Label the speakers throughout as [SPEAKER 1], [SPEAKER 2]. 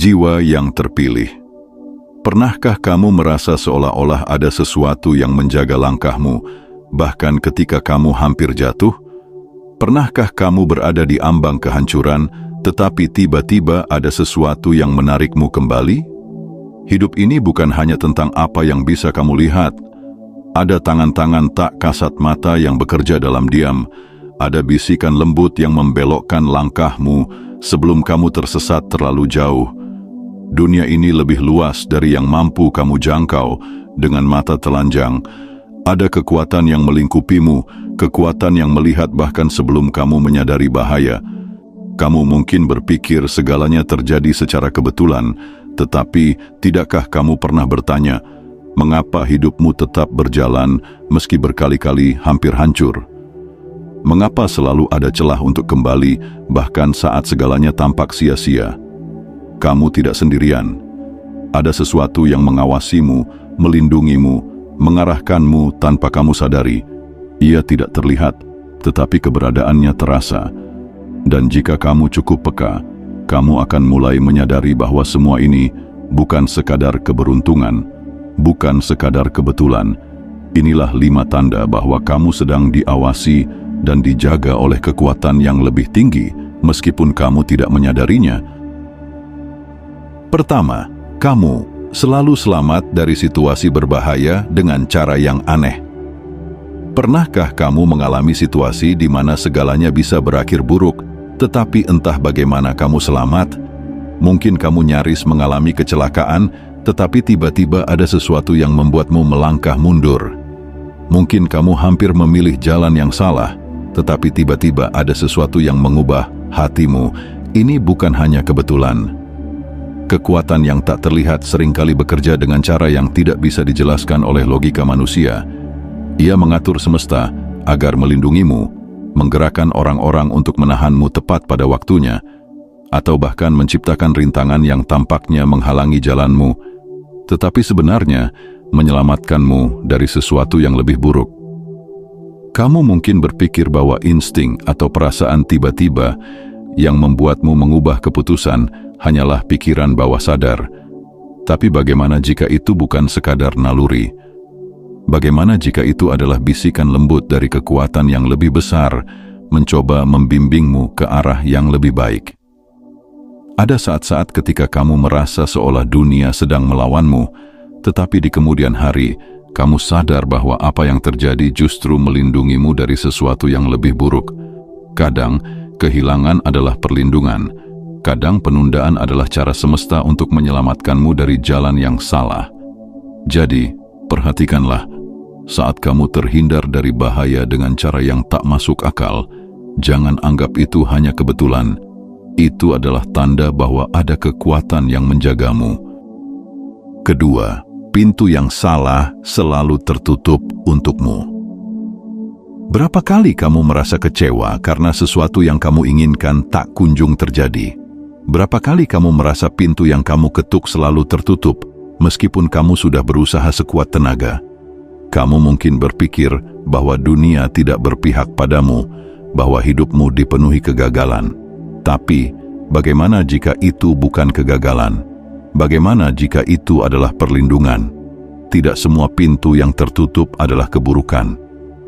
[SPEAKER 1] Jiwa yang terpilih. Pernahkah kamu merasa seolah-olah ada sesuatu yang menjaga langkahmu, bahkan ketika kamu hampir jatuh? Pernahkah kamu berada di ambang kehancuran, tetapi tiba-tiba ada sesuatu yang menarikmu kembali? Hidup ini bukan hanya tentang apa yang bisa kamu lihat. Ada tangan-tangan tak kasat mata yang bekerja dalam diam. Ada bisikan lembut yang membelokkan langkahmu sebelum kamu tersesat terlalu jauh. Dunia ini lebih luas dari yang mampu kamu jangkau dengan mata telanjang. Ada kekuatan yang melingkupimu, kekuatan yang melihat bahkan sebelum kamu menyadari bahaya. Kamu mungkin berpikir segalanya terjadi secara kebetulan, tetapi tidakkah kamu pernah bertanya, mengapa hidupmu tetap berjalan meski berkali-kali hampir hancur? Mengapa selalu ada celah untuk kembali, bahkan saat segalanya tampak sia-sia? Kamu tidak sendirian. Ada sesuatu yang mengawasimu, melindungimu, mengarahkanmu tanpa kamu sadari. Ia tidak terlihat, tetapi keberadaannya terasa. Dan jika kamu cukup peka, kamu akan mulai menyadari bahwa semua ini bukan sekadar keberuntungan, bukan sekadar kebetulan. Inilah 5 tanda bahwa kamu sedang diawasi dan dijaga oleh kekuatan yang lebih tinggi, meskipun kamu tidak menyadarinya. Pertama, kamu selalu selamat dari situasi berbahaya dengan cara yang aneh. Pernahkah kamu mengalami situasi di mana segalanya bisa berakhir buruk, tetapi entah bagaimana kamu selamat? Mungkin kamu nyaris mengalami kecelakaan, tetapi tiba-tiba ada sesuatu yang membuatmu melangkah mundur. Mungkin kamu hampir memilih jalan yang salah, tetapi tiba-tiba ada sesuatu yang mengubah hatimu. Ini bukan hanya kebetulan. Kekuatan yang tak terlihat seringkali bekerja dengan cara yang tidak bisa dijelaskan oleh logika manusia. Ia mengatur semesta agar melindungimu, menggerakkan orang-orang untuk menahanmu tepat pada waktunya, atau bahkan menciptakan rintangan yang tampaknya menghalangi jalanmu, tetapi sebenarnya menyelamatkanmu dari sesuatu yang lebih buruk. Kamu mungkin berpikir bahwa insting atau perasaan tiba-tiba yang membuatmu mengubah keputusan hanyalah pikiran bawah sadar. Tapi bagaimana jika itu bukan sekadar naluri? Bagaimana jika itu adalah bisikan lembut dari kekuatan yang lebih besar, mencoba membimbingmu ke arah yang lebih baik? Ada saat-saat ketika kamu merasa seolah dunia sedang melawanmu, tetapi di kemudian hari, kamu sadar bahwa apa yang terjadi justru melindungimu dari sesuatu yang lebih buruk. Kadang, kehilangan adalah perlindungan. Kadang penundaan adalah cara semesta untuk menyelamatkanmu dari jalan yang salah. Jadi, perhatikanlah, saat kamu terhindar dari bahaya dengan cara yang tak masuk akal, jangan anggap itu hanya kebetulan. Itu adalah tanda bahwa ada kekuatan yang menjagamu. Kedua, pintu yang salah selalu tertutup untukmu. Berapa kali kamu merasa kecewa karena sesuatu yang kamu inginkan tak kunjung terjadi? Berapa kali kamu merasa pintu yang kamu ketuk selalu tertutup, meskipun kamu sudah berusaha sekuat tenaga? Kamu mungkin berpikir bahwa dunia tidak berpihak padamu, bahwa hidupmu dipenuhi kegagalan. Tapi, bagaimana jika itu bukan kegagalan? Bagaimana jika itu adalah perlindungan? Tidak semua pintu yang tertutup adalah keburukan.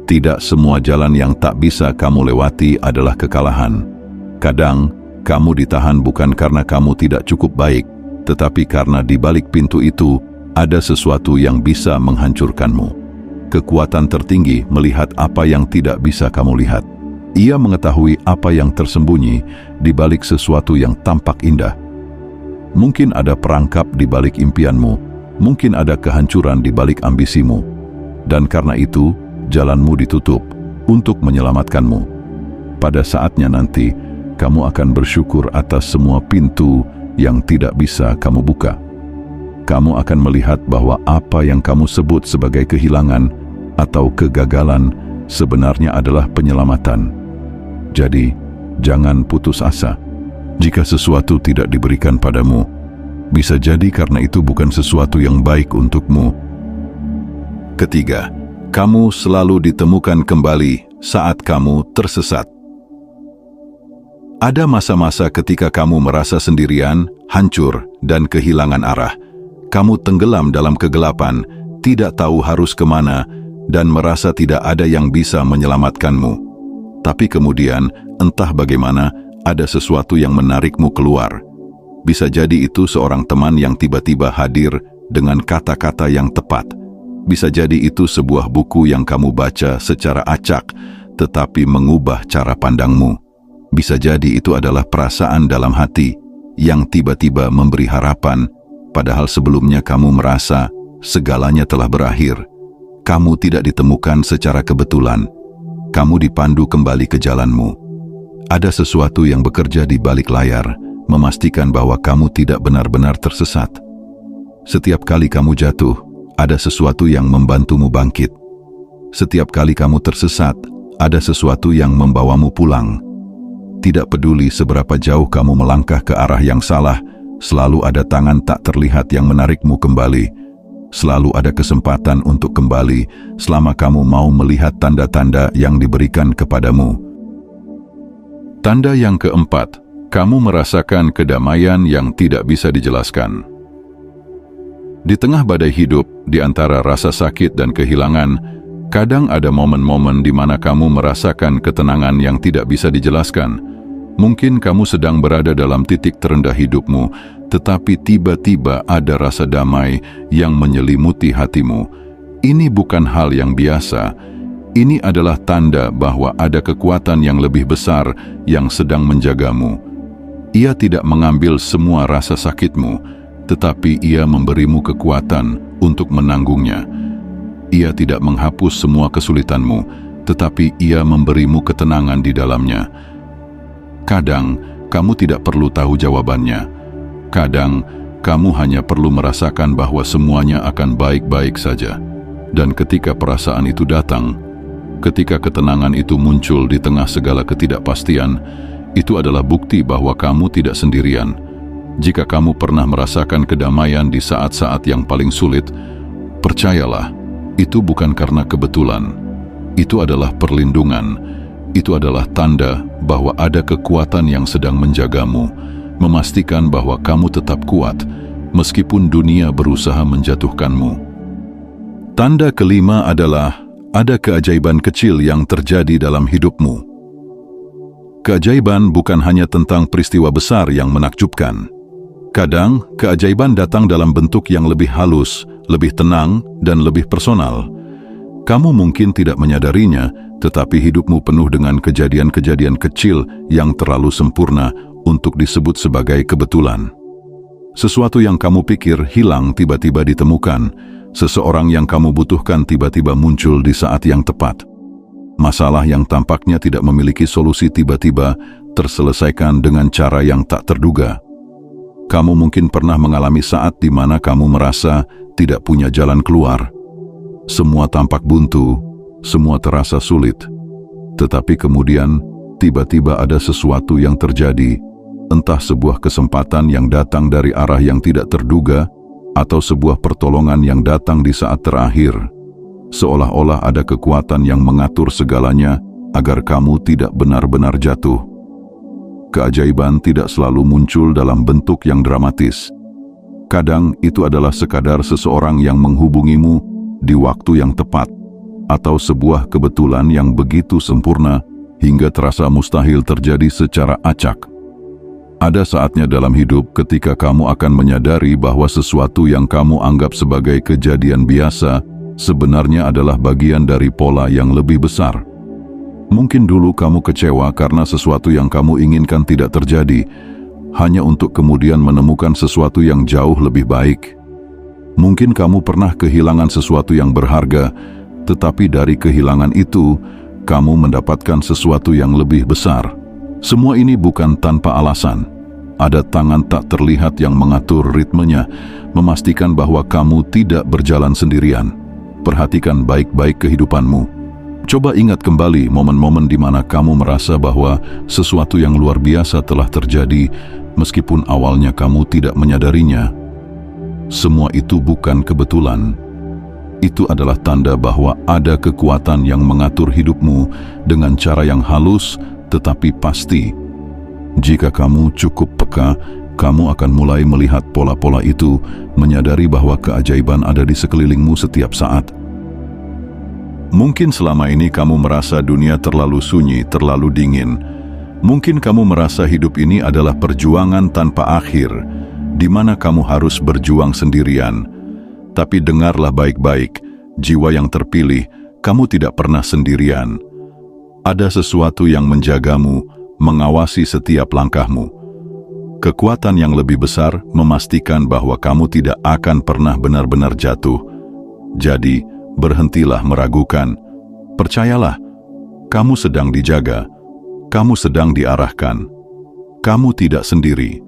[SPEAKER 1] Tidak semua jalan yang tak bisa kamu lewati adalah kekalahan. Kadang, kamu ditahan bukan karena kamu tidak cukup baik, tetapi karena di balik pintu itu ada sesuatu yang bisa menghancurkanmu. Kekuatan tertinggi melihat apa yang tidak bisa kamu lihat. Ia mengetahui apa yang tersembunyi di balik sesuatu yang tampak indah. Mungkin ada perangkap di balik impianmu, mungkin ada kehancuran di balik ambisimu. Dan karena itu, jalanmu ditutup untuk menyelamatkanmu. Pada saatnya nanti, kamu akan bersyukur atas semua pintu yang tidak bisa kamu buka. Kamu akan melihat bahwa apa yang kamu sebut sebagai kehilangan atau kegagalan sebenarnya adalah penyelamatan. Jadi, jangan putus asa. Jika sesuatu tidak diberikan padamu, bisa jadi karena itu bukan sesuatu yang baik untukmu. Ketiga, kamu selalu ditemukan kembali saat kamu tersesat. Ada masa-masa ketika kamu merasa sendirian, hancur, dan kehilangan arah. Kamu tenggelam dalam kegelapan, tidak tahu harus kemana, dan merasa tidak ada yang bisa menyelamatkanmu. Tapi kemudian, entah bagaimana, ada sesuatu yang menarikmu keluar. Bisa jadi itu seorang teman yang tiba-tiba hadir dengan kata-kata yang tepat. Bisa jadi itu sebuah buku yang kamu baca secara acak, tetapi mengubah cara pandangmu. Bisa jadi itu adalah perasaan dalam hati yang tiba-tiba memberi harapan, padahal sebelumnya kamu merasa segalanya telah berakhir. Kamu tidak ditemukan secara kebetulan. Kamu dipandu kembali ke jalanmu. Ada sesuatu yang bekerja di balik layar, memastikan bahwa kamu tidak benar-benar tersesat. Setiap kali kamu jatuh, ada sesuatu yang membantumu bangkit. Setiap kali kamu tersesat, ada sesuatu yang membawamu pulang. Tidak peduli seberapa jauh kamu melangkah ke arah yang salah, selalu ada tangan tak terlihat yang menarikmu kembali. Selalu ada kesempatan untuk kembali selama kamu mau melihat tanda-tanda yang diberikan kepadamu. Tanda yang keempat, kamu merasakan kedamaian yang tidak bisa dijelaskan. Di tengah badai hidup, di antara rasa sakit dan kehilangan, kadang ada momen-momen di mana kamu merasakan ketenangan yang tidak bisa dijelaskan. Mungkin kamu sedang berada dalam titik terendah hidupmu, tetapi tiba-tiba ada rasa damai yang menyelimuti hatimu. Ini bukan hal yang biasa. Ini adalah tanda bahwa ada kekuatan yang lebih besar yang sedang menjagamu. Ia tidak mengambil semua rasa sakitmu, tetapi ia memberimu kekuatan untuk menanggungnya. Ia tidak menghapus semua kesulitanmu, tetapi ia memberimu ketenangan di dalamnya. Kadang, kamu tidak perlu tahu jawabannya. Kadang, kamu hanya perlu merasakan bahwa semuanya akan baik-baik saja. Dan ketika perasaan itu datang, ketika ketenangan itu muncul di tengah segala ketidakpastian, itu adalah bukti bahwa kamu tidak sendirian. Jika kamu pernah merasakan kedamaian di saat-saat yang paling sulit, percayalah, itu bukan karena kebetulan. Itu adalah perlindungan. Itu adalah tanda bahwa ada kekuatan yang sedang menjagamu, memastikan bahwa kamu tetap kuat, meskipun dunia berusaha menjatuhkanmu. Tanda kelima adalah ada keajaiban kecil yang terjadi dalam hidupmu. Keajaiban bukan hanya tentang peristiwa besar yang menakjubkan. Kadang, keajaiban datang dalam bentuk yang lebih halus, lebih tenang, dan lebih personal. Kamu mungkin tidak menyadarinya, tetapi hidupmu penuh dengan kejadian-kejadian kecil yang terlalu sempurna untuk disebut sebagai kebetulan. Sesuatu yang kamu pikir hilang tiba-tiba ditemukan. Seseorang yang kamu butuhkan tiba-tiba muncul di saat yang tepat. Masalah yang tampaknya tidak memiliki solusi tiba-tiba terselesaikan dengan cara yang tak terduga. Kamu mungkin pernah mengalami saat di mana kamu merasa tidak punya jalan keluar. Semua tampak buntu, semua terasa sulit. Tetapi kemudian, tiba-tiba ada sesuatu yang terjadi, entah sebuah kesempatan yang datang dari arah yang tidak terduga, atau sebuah pertolongan yang datang di saat terakhir. Seolah-olah ada kekuatan yang mengatur segalanya agar kamu tidak benar-benar jatuh. Keajaiban tidak selalu muncul dalam bentuk yang dramatis. Kadang itu adalah sekadar seseorang yang menghubungimu di waktu yang tepat, atau sebuah kebetulan yang begitu sempurna hingga terasa mustahil terjadi secara acak. Ada saatnya dalam hidup ketika kamu akan menyadari bahwa sesuatu yang kamu anggap sebagai kejadian biasa sebenarnya adalah bagian dari pola yang lebih besar. Mungkin dulu kamu kecewa karena sesuatu yang kamu inginkan tidak terjadi, hanya untuk kemudian menemukan sesuatu yang jauh lebih baik. Mungkin kamu pernah kehilangan sesuatu yang berharga, tetapi dari kehilangan itu, kamu mendapatkan sesuatu yang lebih besar. Semua ini bukan tanpa alasan. Ada tangan tak terlihat yang mengatur ritmenya, memastikan bahwa kamu tidak berjalan sendirian. Perhatikan baik-baik kehidupanmu. Coba ingat kembali momen-momen di mana kamu merasa bahwa sesuatu yang luar biasa telah terjadi, meskipun awalnya kamu tidak menyadarinya. Semua itu bukan kebetulan. Itu adalah tanda bahwa ada kekuatan yang mengatur hidupmu dengan cara yang halus tetapi pasti. Jika kamu cukup peka, kamu akan mulai melihat pola-pola itu, menyadari bahwa keajaiban ada di sekelilingmu setiap saat. Mungkin selama ini kamu merasa dunia terlalu sunyi, terlalu dingin. Mungkin kamu merasa hidup ini adalah perjuangan tanpa akhir, di mana kamu harus berjuang sendirian. Tapi dengarlah baik-baik, jiwa yang terpilih, kamu tidak pernah sendirian. Ada sesuatu yang menjagamu, mengawasi setiap langkahmu. Kekuatan yang lebih besar memastikan bahwa kamu tidak akan pernah benar-benar jatuh. Jadi, berhentilah meragukan. Percayalah, kamu sedang dijaga, kamu sedang diarahkan. Kamu tidak sendiri.